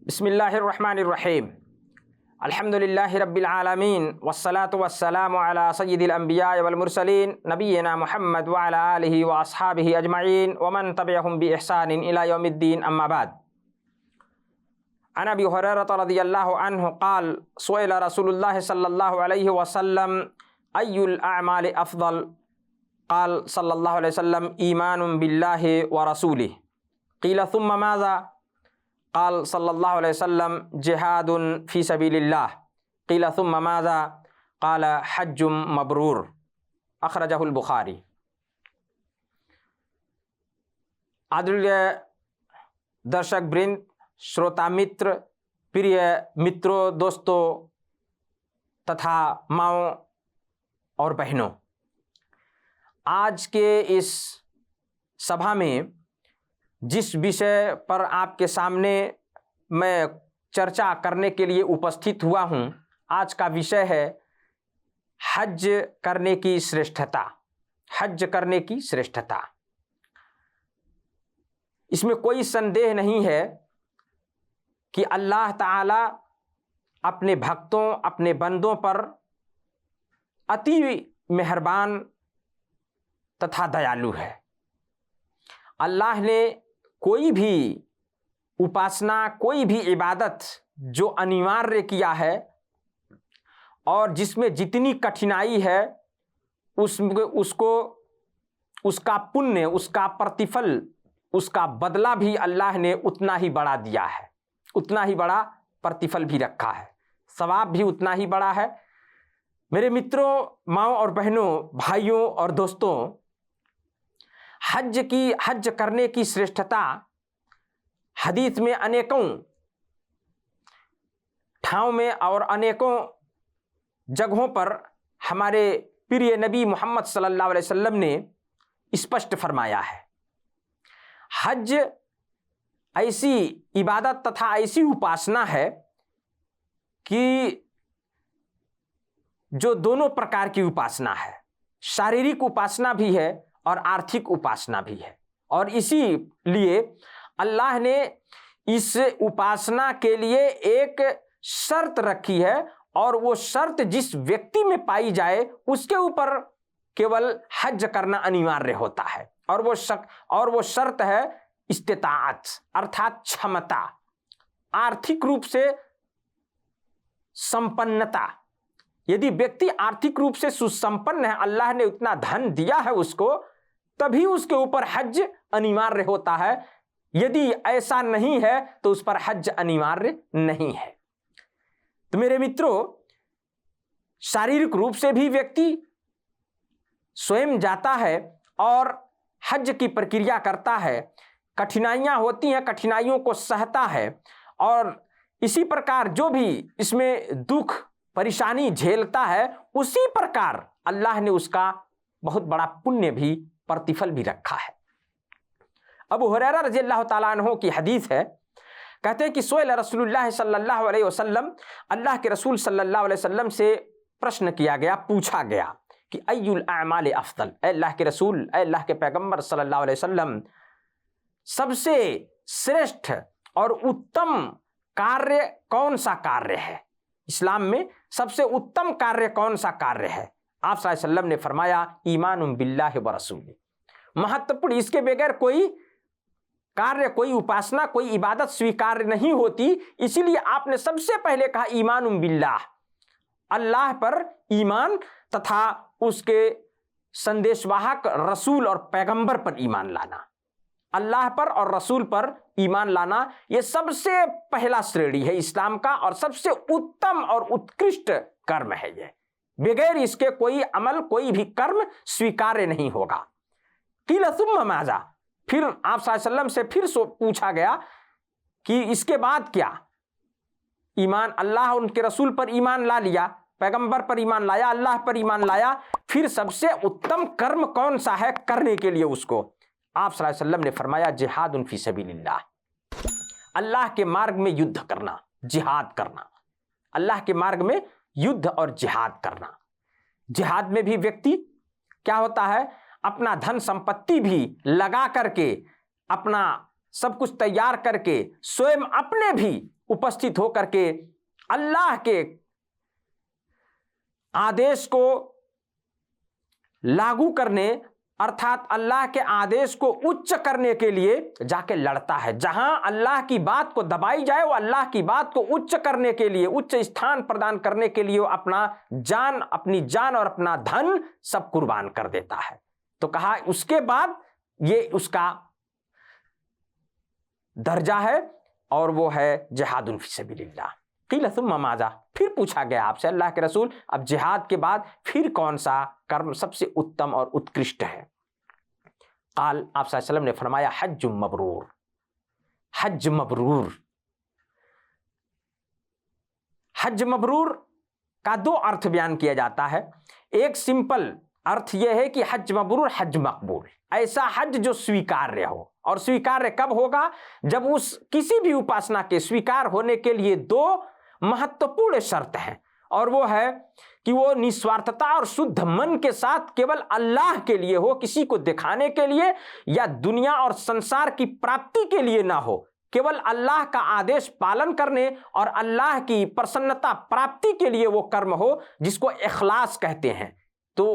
बिस्मिल्लाहिर्रहमानिर्रहीम। अल्हम्दुलिल्लाहि रब्बिल आलमीन वस्सलातु वस्सलामु अला सय्यिदिल अंबिया वल मुरसलीन नबिय्यिना मुहम्मद व अला आलिहि व अस्हाबिहि अजमईन व मन तबिअहुम बि इहसानिन इला यौमिद्दीन अम्मा बाद। अन अबी हुरैरह रज़ियल्लाहु अन्हु क़ाल सुइला रसूलुल्लाह सल्लल्लाहु अलैहि वसल्लम अय्युल अअमालि अफ़ज़ल क़ाल सल्लल्लाहु अलैहि वसल्लम ईमानुन बिल्लाहि व रसूलिहि क़ील सुम्मा माज़ा क़ाल सल्लल्लाहु अलैहि वसल्लम जिहादुन फ़ी सबीलिल्लाह क़ील सुम्मा माज़ा क़ाल हज्जुम मबरूर अख़रजहुल बुख़ारी। आदरणीय दर्शक वृंद, श्रोता मित्र, प्रिय मित्रों, दोस्तों तथा माओं और बहनों, आज के इस सभा में जिस विषय पर आपके सामने मैं चर्चा करने के लिए उपस्थित हुआ हूँ, आज का विषय है हज करने की श्रेष्ठता। हज करने की श्रेष्ठता, इसमें कोई संदेह नहीं है कि अल्लाह ताला अपने भक्तों, अपने बंदों पर अति मेहरबान तथा दयालु है। अल्लाह ने कोई भी उपासना, कोई भी इबादत जो अनिवार्य किया है और जिसमें जितनी कठिनाई है उसको उसका पुण्य, उसका प्रतिफल, उसका बदला भी अल्लाह ने उतना ही बड़ा दिया है, उतना ही बड़ा प्रतिफल भी रखा है, सवाब भी उतना ही बड़ा है। मेरे मित्रों, माओं और बहनों, भाइयों और दोस्तों, हज करने की श्रेष्ठता हदीस में अनेकों ठाव में और अनेकों जगहों पर हमारे प्रिय नबी मोहम्मद सल्लल्लाहु अलैहि वसल्लम ने स्पष्ट फरमाया है। हज ऐसी इबादत तथा ऐसी उपासना है कि जो दोनों प्रकार की उपासना है, शारीरिक उपासना भी है और आर्थिक उपासना भी है। और इसीलिए अल्लाह ने इस उपासना के लिए एक शर्त रखी है और वो शर्त जिस व्यक्ति में पाई जाए उसके ऊपर केवल हज करना अनिवार्य होता है। और वो शर्त है इस्तिताअत, अर्थात क्षमता, आर्थिक रूप से संपन्नता। यदि व्यक्ति आर्थिक रूप से सुसंपन्न है, अल्लाह ने उतना धन दिया है उसको, तभी उसके ऊपर हज अनिवार्य होता है। यदि ऐसा नहीं है तो उस पर हज अनिवार्य नहीं है। तो मेरे मित्रों, शारीरिक रूप से भी व्यक्ति स्वयं जाता है और हज की प्रक्रिया करता है, कठिनाइयां होती हैं, कठिनाइयों को सहता है, और इसी प्रकार जो भी इसमें दुख परेशानी झेलता है, उसी प्रकार अल्लाह ने उसका बहुत बड़ा पुण्य भी, प्रतिफल भी रखा है। अबू हुरैरा रज़ियल्लाहु ताला अन्हु की हदीस है, कहते हैं कि सुइला रसूलुल्लाह सल्लल्लाहु अलैहि वसल्लम, अल्लाह के रसूल सल्लल्लाहु अलैहि वसल्लम से प्रश्न किया गया, पूछा गया कि अय्युल अअमालि अफ़ज़ल, अल्लाह के रसूल, अल्लाह के पैगंबर सल्लल्लाहु अलैहि वसल्लम, सबसे श्रेष्ठ और उत्तम कार्य कौन सा कार्य है? इस्लाम में सबसे उत्तम कार्य कौन सा कार्य है? आप सल्लल्लाहु अलैहि वसल्लम ने फरमाया ईमानुन बिल्लाहि व रसूलिहि। महत्वपूर्ण, इसके बगैर कोई कार्य, कोई उपासना, कोई इबादत स्वीकार्य नहीं होती। इसीलिए आपने सबसे पहले कहा ईमानुन बिल्लाह, अल्लाह पर ईमान तथा उसके संदेशवाहक रसूल और पैगंबर पर ईमान लाना। अल्लाह पर और रसूल पर ईमान लाना यह सबसे पहला श्रेणी है इस्लाम का और सबसे उत्तम और उत्कृष्ट कर्म है। यह बगैर इसके कोई अमल, कोई भी कर्म स्वीकार्य नहीं होगा। क़ील सुम्मा माज़ा, फिर आप सल्लल्लाहु अलैहि वसल्लम से फिर पूछा गया कि इसके बाद क्या? ईमान, अल्लाह उनके रसूल पर ईमान ला लिया, पैगंबर पर ईमान लाया, अल्लाह पर ईमान लाया, फिर सबसे उत्तम कर्म कौन सा है करने के लिए उसको? आप सल्लल्लाहु अलैहि वसल्लम ने फरमाया जिहादुन फी सबीलिल्लाह, अल्लाह के मार्ग में युद्ध करना, जिहाद करना, अल्लाह के मार्ग में युद्ध और जिहाद करना। जिहाद में भी व्यक्ति क्या होता है, अपना धन संपत्ति भी लगा करके, अपना सब कुछ तैयार करके, स्वयं अपने भी उपस्थित होकर के अल्लाह के आदेश को लागू करने अर्थात अल्लाह के आदेश को उच्च करने के लिए जाके लड़ता है। जहां अल्लाह की बात को दबाई जाए वो अल्लाह की बात को उच्च करने के लिए, उच्च स्थान प्रदान करने के लिए वो अपनी जान और अपना धन सब कुर्बान कर देता है। तो कहा उसके बाद ये उसका दर्जा है और वो है जिहादुन फी सबिलिल्लाह। क़ील सुम्मा माज़ा, फिर पूछा गया आपसे अल्लाह के रसूल अब जिहाद के बाद फिर कौन सा कर्म सबसे उत्तम और उत्कृष्ट है? क़ाल, आप सल्लल्लाहु अलैहि वसल्लम ने फरमाया हज मबरूर। हज मबरूर, हज मबरूर का दो अर्थ बयान किया जाता है। एक सिंपल अर्थ यह है कि हज मबरूर हज मकबूल, ऐसा हज जो स्वीकार्य हो। और स्वीकार्य कब होगा? जब उस किसी भी उपासना के स्वीकार होने के लिए दो महत्वपूर्ण शर्त हैं, और वो है कि वो निस्वार्थता और शुद्ध मन के साथ केवल अल्लाह के लिए हो, किसी को दिखाने के लिए या दुनिया और संसार की प्राप्ति के लिए ना हो, केवल अल्लाह का आदेश पालन करने और अल्लाह की प्रसन्नता प्राप्ति के लिए वो कर्म हो, जिसको इखलास कहते हैं। तो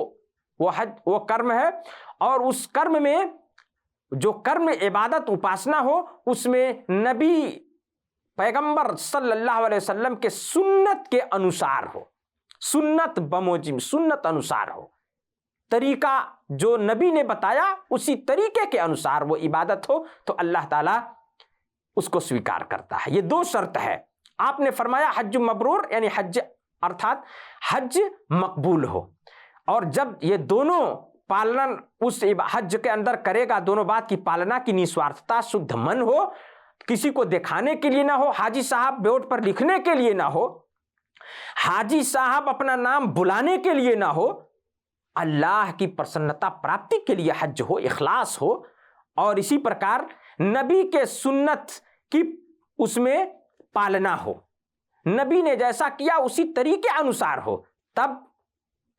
वो हज वो कर्म है, और उस कर्म में जो कर्म इबादत उपासना हो उसमें नबी पैगंबर सल्लल्लाहु अलैहि वसल्लम के सुन्नत के अनुसार हो, सुन्नत बमोजिम सुन्नत अनुसार हो, तरीका जो नबी ने बताया उसी तरीके के अनुसार वो इबादत हो, तो अल्लाह ताला उसको स्वीकार करता है। ये दो शर्त है। आपने फरमाया हज मबरूर यानी हज अर्थात हज मकबूल हो, और जब ये दोनों पालन उस हज के अंदर करेगा, दोनों बात की पालना की निस्वार्थता, शुद्ध मन हो, किसी को दिखाने के लिए ना हो, हाजी साहब बोर्ड पर लिखने के लिए ना हो, हाजी साहब अपना नाम बुलाने के लिए ना हो, अल्लाह की प्रसन्नता प्राप्ति के लिए हज हो, इखलास हो, और इसी प्रकार नबी के सुन्नत की उसमें पालना हो, नबी ने जैसा किया उसी तरीके अनुसार हो, तब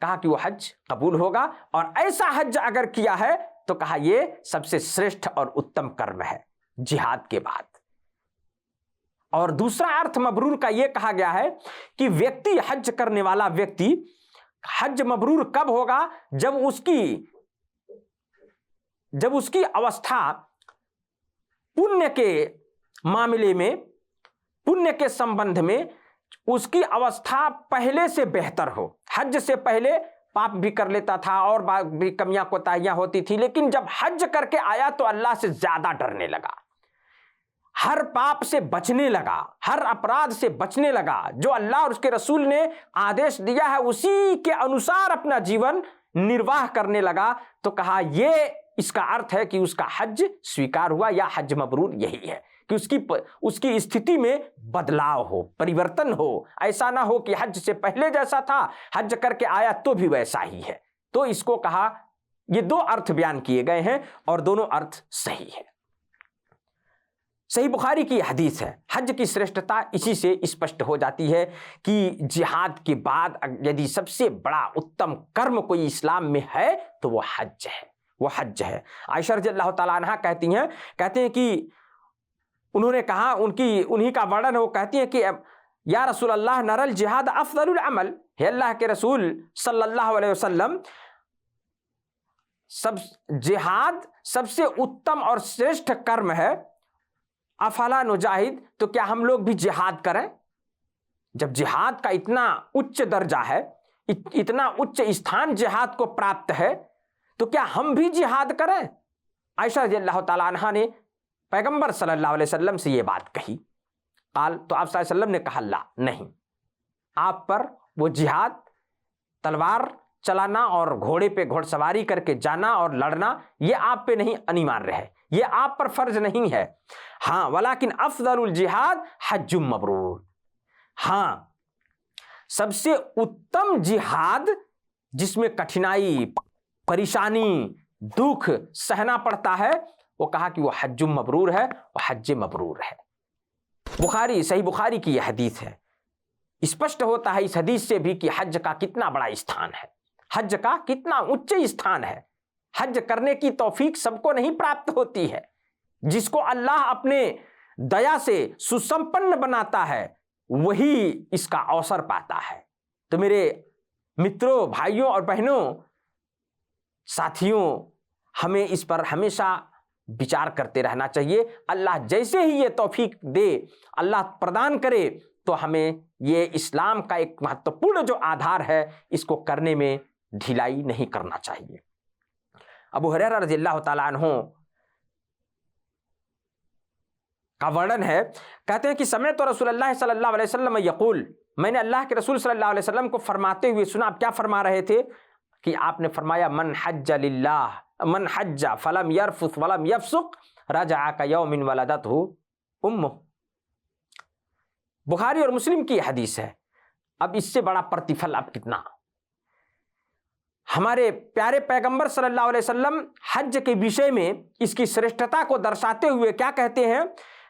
कहा कि वो हज कबूल होगा। और ऐसा हज अगर किया है तो कहा ये सबसे श्रेष्ठ और उत्तम कर्म है जिहाद के बाद। और दूसरा अर्थ मबरूर का यह कहा गया है कि व्यक्ति हज करने वाला व्यक्ति हज मबरूर कब होगा? जब उसकी अवस्था पुण्य के मामले में, पुण्य के संबंध में उसकी अवस्था पहले से बेहतर हो। हज से पहले पाप भी कर लेता था और भी कमियां कोताहियां होती थी, लेकिन जब हज करके आया तो अल्लाह से ज्यादा डरने लगा, हर पाप से बचने लगा, हर अपराध से बचने लगा। जो अल्लाह और उसके रसूल ने आदेश दिया है उसी के अनुसार अपना जीवन निर्वाह करने लगा। तो कहा ये इसका अर्थ है कि उसका हज स्वीकार हुआ, या हज मबरूर यही है कि उसकी स्थिति में बदलाव हो, परिवर्तन हो। ऐसा ना हो कि हज से पहले जैसा था हज करके आया तो भी वैसा ही है। तो इसको कहा, ये दो अर्थ बयान किए गए हैं और दोनों अर्थ सही है। सही बुखारी की हदीस है। हज की श्रेष्ठता इसी से स्पष्ट हो जाती है कि जिहाद के बाद यदि सबसे बड़ा उत्तम कर्म कोई इस्लाम में है तो वो हज है, वो हज है। आयशा रज़ियल्लाहु ताला अन्हा कहते हैं कि उन्होंने कहा, उन्हीं का वर्णन है, वो कहती हैं कि या रसूल अल्लाह नरल जिहाद अफदलुल अमल, हे अल्लाह के रसूल सल्लल्लाहु अलैहि वसल्लम, सब जिहाद सबसे उत्तम और श्रेष्ठ कर्म है, अफला नुजाहिद, तो क्या हम लोग भी जिहाद करें? जब जिहाद का इतना उच्च दर्जा है, इतना उच्च स्थान जिहाद को प्राप्त है, तो क्या हम भी जिहाद करें? आयशा रज़ियल्लाहु ताला अन्हा ने पैगंबर सल्लल्लाहु अलैहि वसल्लम से ये बात कही। काल, तो आप सल्लल्लाहु अलैहि वसल्लम ने कहा ला, नहीं, आप पर वो जिहाद, तलवार चलाना और घोड़े पे घोड़सवारी करके जाना और लड़ना, ये आप पे नहीं अनिवार्य है, ये आप पर फर्ज नहीं है। हाँ, वलाकिन अफदलुल जिहाद हज्जुम मबरूर, हाँ, सबसे उत्तम जिहाद जिसमें कठिनाई, परेशानी, दुख सहना पड़ता है, वो कहा कि वो हज्जुम मबरूर है, वो हज्ज मबरूर है। बुखारी, सही बुखारी की यह हदीस है। स्पष्ट होता है इस हदीस से भी कि हज का कितना बड़ा स्थान है, हज का कितना उच्च स्थान है। हज करने की तौफीक सबको नहीं प्राप्त होती है। जिसको अल्लाह अपने दया से सुसंपन्न बनाता है वही इसका अवसर पाता है। तो मेरे मित्रों, भाइयों और बहनों, साथियों, हमें इस पर हमेशा विचार करते रहना चाहिए। अल्लाह जैसे ही ये तौफीक दे, अल्लाह प्रदान करे, तो हमें ये इस्लाम का एक महत्वपूर्ण जो आधार है इसको करने में ढिलाई नहीं करना चाहिए। अबू हुरैरा रज़ियल्लाहु ताला अन्हु का वर्णन है, कहते हैं कि समेअतु रसूलुल्लाह सल्लल्लाहु अलैहि वसल्लम यक़ूल, मैंने अल्लाह के रसूल सल्लल्लाहु अलैहि वसल्लम को फरमाते हुए सुना। आप क्या फरमा रहे थे कि आपने फरमाया मन हज्जा लिल्लाह मन हज्जा फलम यरफुस वलम यफसुक रजअ कयौमिन वलदतहु उम्मुह। बुखारी और मुस्लिम की हदीस है। अब इससे बड़ा प्रतिफल अब कितना। हमारे प्यारे पैगंबर सल्लल्लाहु अलैहि वसल्लम हज के विषय में इसकी श्रेष्ठता को दर्शाते हुए क्या कहते हैं?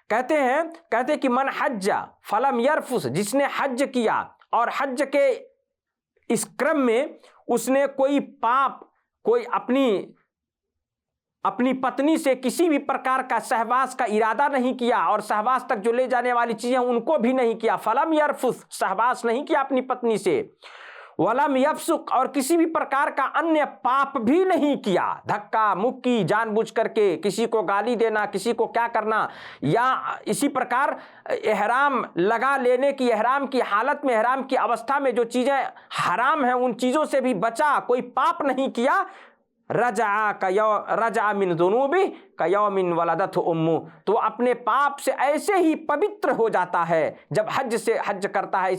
कहते हैं कि मन हज्जा फलम यरफुस, जिसने हज किया और हज के इस क्रम में उसने कोई पाप, कोई अपनी पत्नी से किसी भी प्रकार का सहवास का इरादा नहीं किया और सहवास तक जो ले जाने वाली चीजें उनको भी नहीं किया। फलम यरफुस, सहवास नहीं किया अपनी पत्नी से। वलम यफसुक, और किसी भी प्रकार का अन्य पाप भी नहीं किया। धक्का मुक्की, जानबूझ करके किसी को गाली देना, किसी को क्या करना, या इसी प्रकार एहराम लगा लेने की, एहराम की हालत में, एहराम की अवस्था में जो चीजें हराम हैं उन चीजों से भी बचा, कोई पाप नहीं किया। रजा मिन जुनूबि कयौमिन वलदतहु उम्मु, तो अपने पाप से ऐसे ही पवित्र हो जाता है जब हज करता है।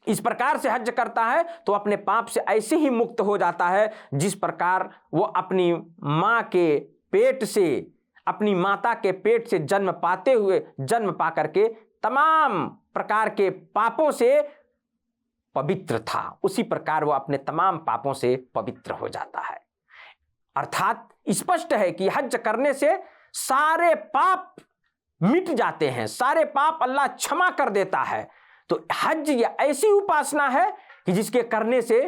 इस प्रकार से हज करता है तो अपने पाप से ऐसे ही मुक्त हो जाता है जिस प्रकार वो अपनी माँ के पेट से, अपनी माता के पेट से जन्म पा करके तमाम प्रकार के पापों से पवित्र था, उसी प्रकार वो अपने तमाम पापों से पवित्र हो जाता है। अर्थात स्पष्ट है कि हज करने से सारे पाप मिट जाते हैं, सारे पाप अल्लाह क्षमा कर देता है। तो हज ये ऐसी उपासना है कि जिसके करने से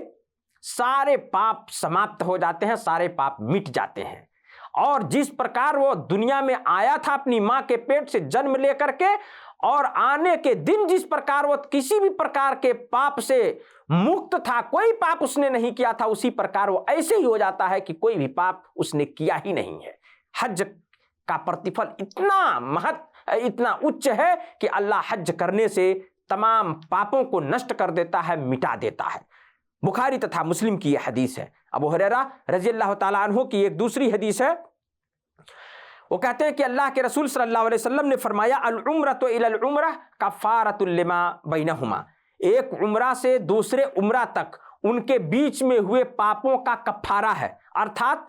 सारे पाप समाप्त हो जाते हैं, सारे पाप मिट जाते हैं। और जिस प्रकार वो दुनिया में आया था अपनी मां के पेट से जन्म लेकर के, और आने के दिन जिस प्रकार वो किसी भी प्रकार के पाप से मुक्त था, कोई पाप उसने नहीं किया था, उसी प्रकार वो ऐसे ही हो जाता है कि कोई भी पाप उसने किया ही नहीं है। हज का प्रतिफल इतना उच्च है कि अल्लाह हज करने से तमाम पापों को नष्ट कर देता है, मिटा देता है। बुखारी तथा मुस्लिम की यह हदीस है। अबू हुरैरा रज़ियल्लाहु ताला अन्हु की एक दूसरी हदीस है। वो कहते हैं कि अल्लाह के रसूल सल्लल्लाहु अलैहि वसल्लम ने फरमाया अल उम्रतु इलल उम्रह कफ़ारतुल लिमा बैनहुमा, एक उम्रा से दूसरे उम्रा तक उनके बीच में हुए पापों का कफ़ारा है। अर्थात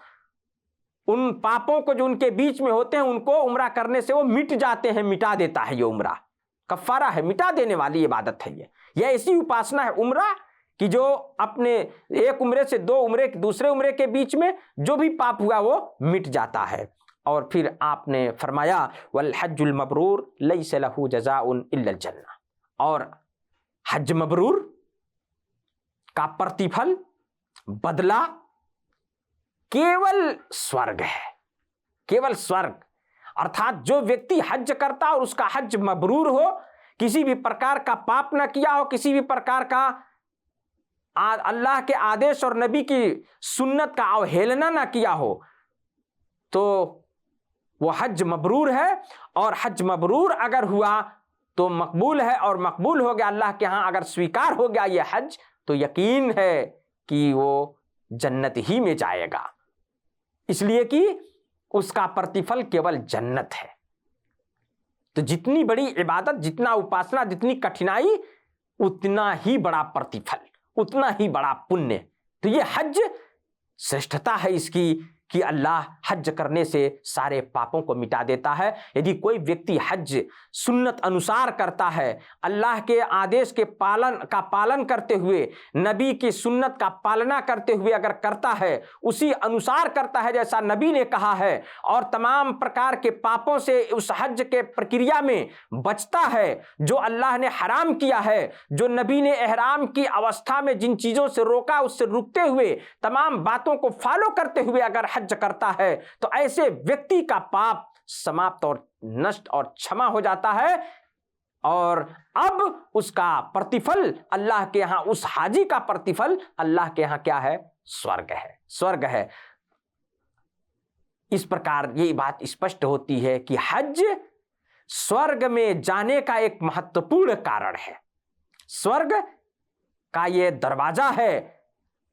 उन पापों को जो उनके बीच में होते हैं उनको उम्रा करने से वो मिट जाते हैं, मिटा देता है। ये उम्रा कफ़ारा है, मिटा देने वाली इबादत है। यह ऐसी उपासना है उम्रा कि जो अपने एक उम्रे से दूसरे उम्रे के बीच में जो भी पाप हुआ वो मिट जाता है। और फिर आपने फरमाया वल हज्जुल मबरूर लैसा लहू जज़ाउन इल्लल जन्नह, और हज मबरूर का प्रतिफल, बदला केवल स्वर्ग है, केवल स्वर्ग। अर्थात जो व्यक्ति हज करता और उसका हज मबरूर हो, किसी भी प्रकार का पाप न किया हो, किसी भी प्रकार का अल्लाह के आदेश और नबी की सुन्नत का अवहेलना न किया हो, तो वो हज मबरूर है। और हज मबरूर अगर हुआ तो मकबूल है, और मकबूल हो गया अल्लाह के यहाँ, अगर स्वीकार हो गया ये हज, तो यकीन है कि वो जन्नत ही में जाएगा, इसलिए कि उसका प्रतिफल केवल जन्नत है। तो जितनी बड़ी इबादत, जितना उपासना, जितनी कठिनाई, उतना ही बड़ा प्रतिफल, उतना ही बड़ा पुण्य। तो ये हज श्रेष्ठता है इसकी कि अल्लाह हज करने से सारे पापों को मिटा देता है। यदि कोई व्यक्ति हज सुन्नत अनुसार करता है, अल्लाह के आदेश के पालन करते हुए, नबी की सुन्नत का पालना करते हुए अगर करता है, उसी अनुसार करता है जैसा नबी ने कहा है, और तमाम प्रकार के पापों से उस हज के प्रक्रिया में बचता है जो अल्लाह ने हराम किया है, जो नबी ने एहराम की अवस्था में जिन चीज़ों से रोका उससे रुकते हुए तमाम बातों को फॉलो करते हुए अगर हज करता है, तो ऐसे व्यक्ति का पाप समाप्त और नष्ट और क्षमा हो जाता है, और अब उसका प्रतिफल अल्लाह के यहाँ, उस हाजी का प्रतिफल अल्लाह के यहाँ क्या है? स्वर्ग है, स्वर्ग है। इस प्रकार ये बात स्पष्ट होती है कि हज स्वर्ग में जाने का एक महत्वपूर्ण कारण है, स्वर्ग का ये दरवाजा है।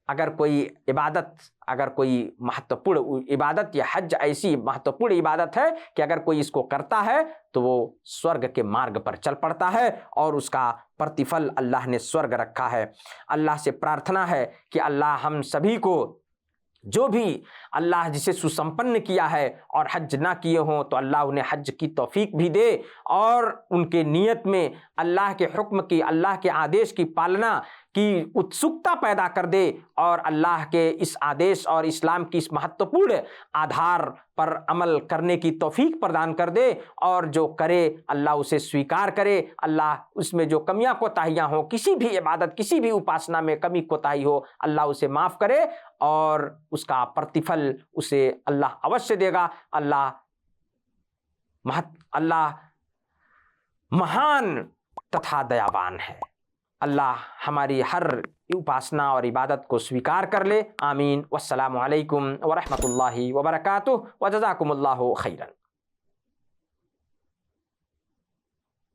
अगर कोई इबादत, अगर कोई महत्वपूर्ण इबादत, या हज ऐसी महत्वपूर्ण इबादत है कि अगर कोई इसको करता है तो वो स्वर्ग के मार्ग पर चल पड़ता है, और उसका प्रतिफल अल्लाह ने स्वर्ग रखा है। अल्लाह से प्रार्थना है कि अल्लाह हम सभी को, जो भी अल्लाह जिसे सुसंपन्न किया है और हज ना किए हों, तो अल्लाह उन्हें हज की तौफीक भी दे, और उनके नियत में अल्लाह के हुक्म की, अल्लाह के आदेश की पालना की उत्सुकता पैदा कर दे, और अल्लाह के इस आदेश और इस्लाम की इस महत्वपूर्ण आधार पर अमल करने की तौफीक प्रदान कर दे, और जो करे अल्लाह उसे स्वीकार करे। अल्लाह उसमें जो कमियां कोताहियां हो, किसी भी इबादत, किसी भी उपासना में कमी कोताही हो, अल्लाह उसे माफ़ करे, और उसका प्रतिफल उसे अल्लाह अवश्य देगा। अल्लाह महान तथा दयावान है। अल्लाह हमारी हर उपासना और इबादत को स्वीकार कर ले। आमीन। वस्सलामु अलैकुम व रहमतुल्लाहि व बरकातुहू व जज़ाकुमुल्लाहु खैरन।